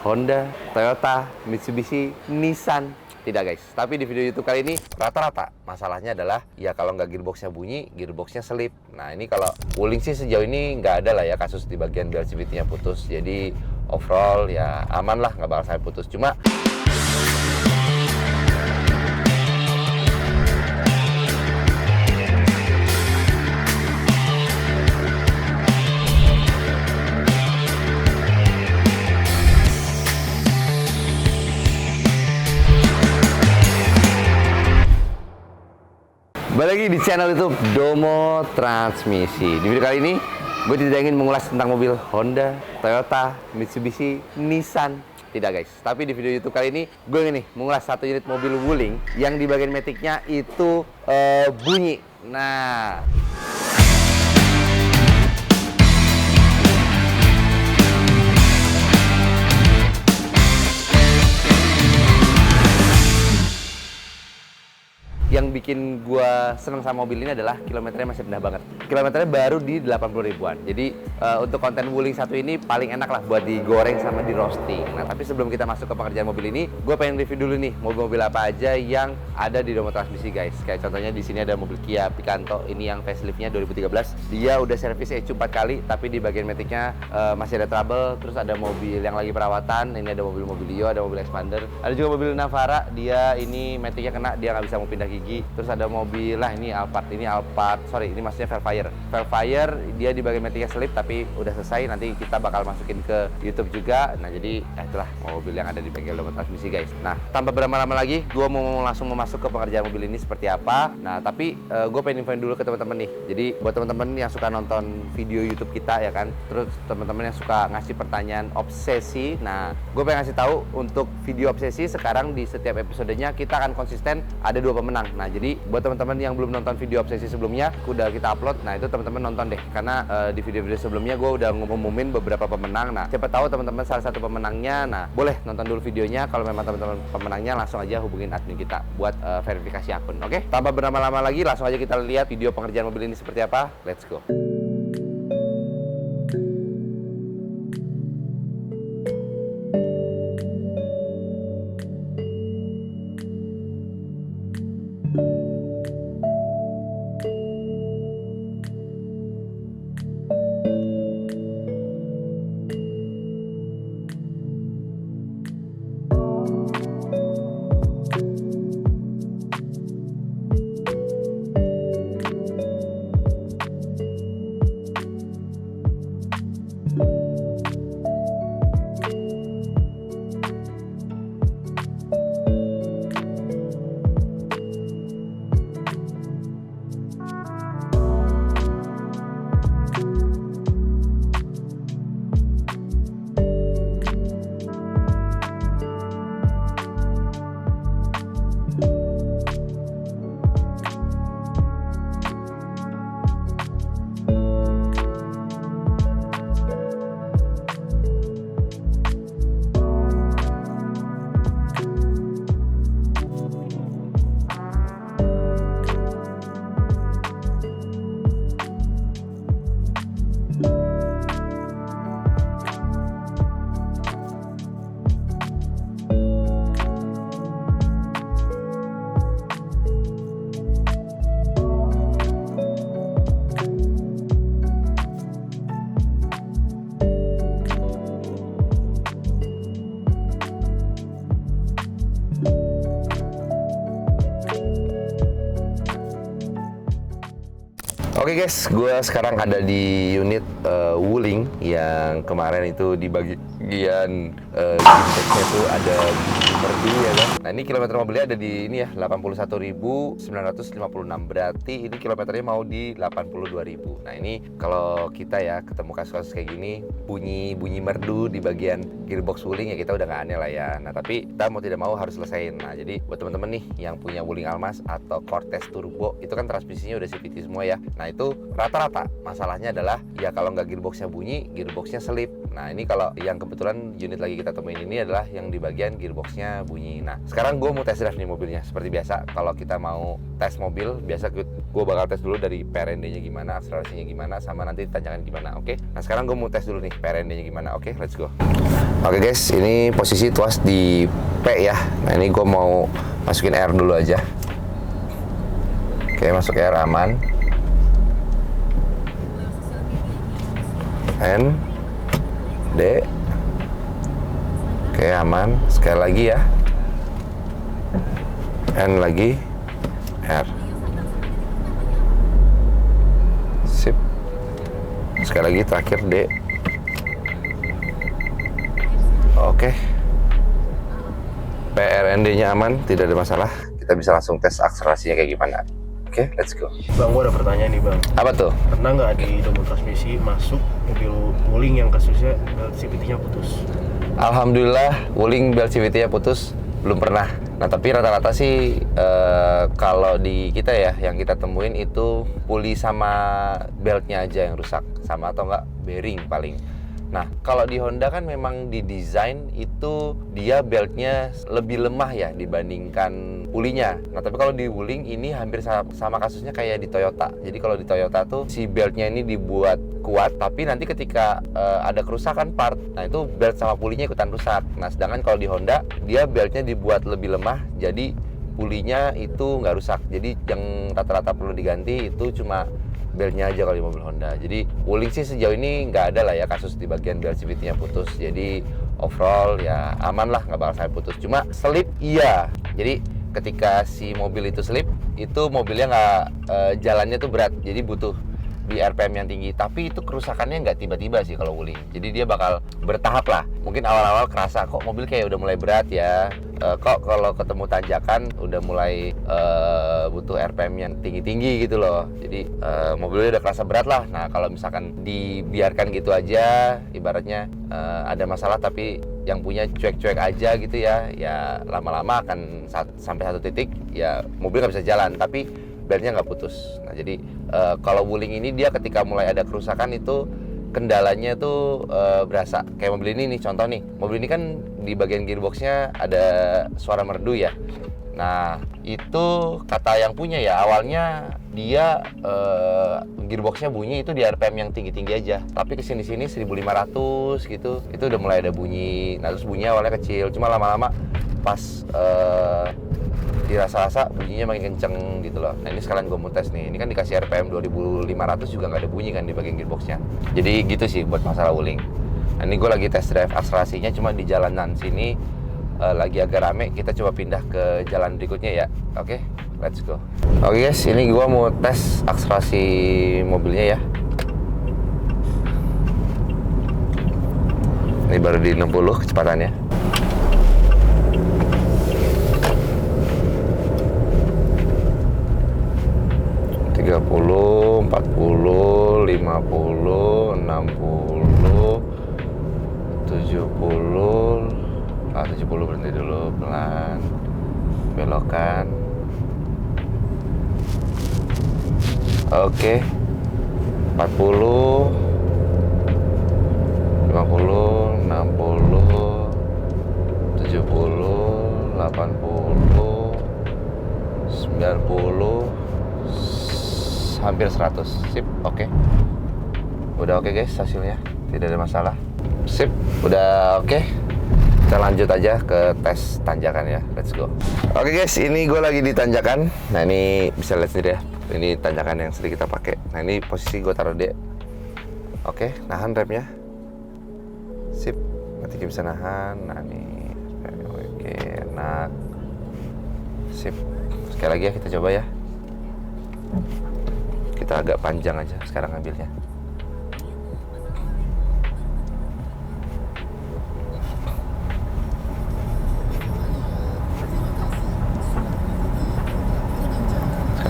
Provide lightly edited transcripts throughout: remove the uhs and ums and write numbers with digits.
Honda, Toyota, Mitsubishi, Nissan. Tidak guys, tapi di video YouTube kali ini rata-rata masalahnya adalah ya kalau nggak gearboxnya bunyi, gearboxnya selip. Nah ini kalau Wuling sih sejauh ini nggak ada lah ya kasus di bagian BLCVT-nya putus. Jadi overall ya aman lah, nggak bakal sampai putus. Cuma balik lagi di channel YouTube Domo Transmisi. Di video kali ini gue tidak ingin mengulas tentang mobil Honda, Toyota, Mitsubishi, Nissan. Tidak guys, tapi di video YouTube kali ini gue ingin nih mengulas satu unit mobil Wuling yang di bagian metiknya itu bunyi. Nah, yang bikin gua seneng sama mobil ini adalah kilometernya masih rendah banget. Kilometernya baru di 80 ribuan. Jadi untuk konten Wuling satu ini paling enak lah buat digoreng sama di roasting. Nah tapi sebelum kita masuk ke pengerjaan mobil ini, gue pengen review dulu nih mobil-mobil apa aja yang ada di Domo Transmisi guys. Kayak contohnya di sini ada mobil Kia Picanto, ini yang faceliftnya 2013. Dia udah servis ECU 4 kali, tapi di bagian metiknya masih ada trouble. Terus ada mobil yang lagi perawatan. Ini ada mobil Mobilio, ada mobil Expander. Ada juga mobil Navara. Dia ini metiknya kena, dia nggak bisa mau pindah gigi. Terus ada mobil lah ini Alphard, sorry ini maksudnya Velfire, dia di bagian metiknya selip tapi udah selesai, nanti kita bakal masukin ke YouTube juga. Nah jadi itulah mobil yang ada di bengkel Domo Transmisi guys. Nah tanpa berlama-lama lagi, gue mau langsung masuk ke pengerjaan mobil ini seperti apa. Nah tapi gue pengen infoin dulu ke teman-teman nih. Jadi buat teman-teman yang suka nonton video YouTube kita ya kan, terus teman-teman yang suka ngasih pertanyaan obsesi. Nah gue pengen ngasih tahu untuk video obsesi sekarang di setiap episodenya kita akan konsisten ada 2 pemenang. Nah jadi buat teman-teman yang belum nonton video obsesi sebelumnya, udah kita upload. Nah itu teman-teman nonton deh, karena di video-video sebelumnya gue udah ngumumin beberapa pemenang. Nah siapa tahu teman-teman salah satu pemenangnya. Nah boleh nonton dulu videonya. Kalau memang teman-teman pemenangnya, langsung aja hubungin admin kita buat verifikasi akun. Oke, tanpa berlama-lama lagi, langsung aja kita lihat video pengerjaan mobil ini seperti apa. Let's go. Oke guys, gue sekarang ada di unit Wuling yang kemarin itu di bagian indeksnya itu ada merdu ya kan. Nah ini kilometer mobilnya ada di ini ya 81.956, berarti ini kilometernya mau di 82.000. Nah ini kalau kita ya ketemu kasus-kasus kayak gini bunyi merdu di bagian gearbox Wuling ya kita udah nggak aneh lah ya. Nah tapi kita mau tidak mau harus selesaiin. Nah jadi buat teman-teman nih yang punya Wuling Almas atau Cortez Turbo itu kan transmisinya udah CVT semua ya. Nah itu rata-rata masalahnya adalah ya kalau nggak gearboxnya bunyi, gearboxnya selip. Nah ini kalau yang kebetulan unit lagi kita temuin ini adalah yang di bagian gearboxnya bunyi. Nah sekarang gue mau test drive nih mobilnya. Seperti biasa kalau kita mau tes mobil, biasa gue bakal tes dulu dari PRND-nya gimana, akselerasinya gimana, sama nanti tanjakan gimana. Oke. Nah sekarang gue mau tes dulu nih PRND-nya gimana. Oke, let's go. Oke guys, ini posisi tuas di P ya. Nah ini gue mau masukin R dulu aja. Oke, masuk R aman. N D. Oke, aman. Sekali lagi ya. N lagi. R. Sip. Sekali lagi terakhir D. Oke. PRND-nya aman, tidak ada masalah. Kita bisa langsung tes akselerasinya kayak gimana. Oke, let's go. Bang, gua ada pertanyaan nih bang. Apa tuh? Pernah nggak di domba transmisi masuk mobil wuling yang kasusnya CVT-nya putus? Alhamdulillah, wuling belt CVT-nya putus belum pernah. Nah tapi rata-rata sih kalau di kita ya yang kita temuin itu puli sama beltnya aja yang rusak, sama atau enggak bearing paling. Nah, kalau di Honda kan memang didesain itu dia beltnya lebih lemah ya dibandingkan pulinya. Nah, tapi kalau di Wuling ini hampir sama kasusnya kayak di Toyota. Jadi kalau di Toyota tuh si beltnya ini dibuat kuat, tapi nanti ketika ada kerusakan part, nah itu belt sama pulinya ikutan rusak. Nah, sedangkan kalau di Honda dia beltnya dibuat lebih lemah, jadi pulinya itu nggak rusak. Jadi yang rata-rata perlu diganti itu cuma beltnya aja kalau di mobil Honda. Jadi Wuling sih sejauh ini nggak ada lah ya kasus di bagian belt CVT-nya putus. Jadi overall ya aman lah, nggak bakal sampai putus. Cuma selip iya. Jadi ketika si mobil itu selip, itu mobilnya nggak jalannya tuh berat. Jadi butuh di RPM yang tinggi. Tapi itu kerusakannya nggak tiba-tiba sih kalau Wuling. Jadi dia bakal bertahap lah. Mungkin awal-awal kerasa kok mobil kayak udah mulai berat ya. Kok kalau ketemu tanjakan udah mulai butuh RPM yang tinggi-tinggi gitu loh. Jadi mobilnya udah kerasa berat lah. Nah kalau misalkan dibiarkan gitu aja, ibaratnya ada masalah tapi yang punya cuek-cuek aja gitu ya, ya lama-lama akan sampai satu titik ya mobil nggak bisa jalan, tapi beltnya nggak putus. Nah jadi kalau Wuling ini dia ketika mulai ada kerusakan itu kendalanya tuh berasa. Kayak mobil ini nih, contoh nih, mobil ini kan di bagian gearboxnya ada suara merdu ya. Nah itu kata yang punya ya, awalnya dia gearboxnya bunyi itu di RPM yang tinggi-tinggi aja, tapi kesini-sini 1500 gitu, itu udah mulai ada bunyi. Nah terus bunyinya awalnya kecil, cuma lama-lama pas dirasa-rasa bunyinya makin kenceng gitu loh. Nah ini sekalian gue mau tes nih, ini kan dikasih RPM 2500 juga nggak ada bunyi kan di bagian gearboxnya. Jadi gitu sih buat masalah Wuling. Nah ini gue lagi test drive akselerasinya, cuma di jalanan sini lagi agak rame. Kita coba pindah ke jalan berikutnya ya. Oke, let's go. Oke guys, ini gue mau tes akselerasi mobilnya ya. Ini baru di 60 kecepatannya. Tiga puluh, 40, 50, 60, 70. 70 berhenti dulu, pelan, belokan. Oke, 40, 50, 60, 70, 80, 90, hampir 100. Sip, oke. Udah oke guys hasilnya, tidak ada masalah. Sip, udah oke. Kita lanjut aja ke tes tanjakan ya, let's go. Oke guys, ini gue lagi di tanjakan. Nah ini bisa lihat sendiri ya, ini tanjakan yang sering kita pakai. Nah ini posisi gue taruh D. Oke, nahan remnya. Sip, nanti bisa nahan. Nah ini, oke, enak. Sip, sekali lagi ya kita coba ya. Kita agak panjang aja sekarang ngambilnya.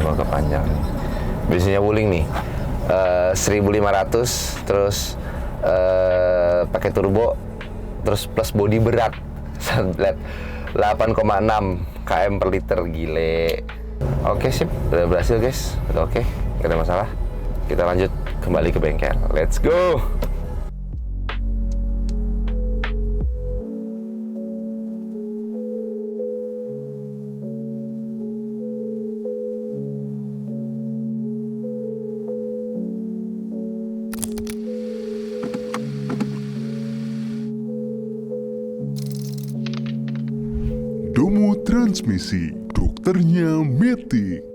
Agak panjang nih. Biasanya Wuling nih 1500 terus pakai turbo terus plus bodi berat 8,6 km per liter, gile. Oke sip, udah berhasil guys, udah oke, gak ada masalah. kita lanjut kembali ke bengkel. Let's go. Domo Transmisi, dokternya Matic.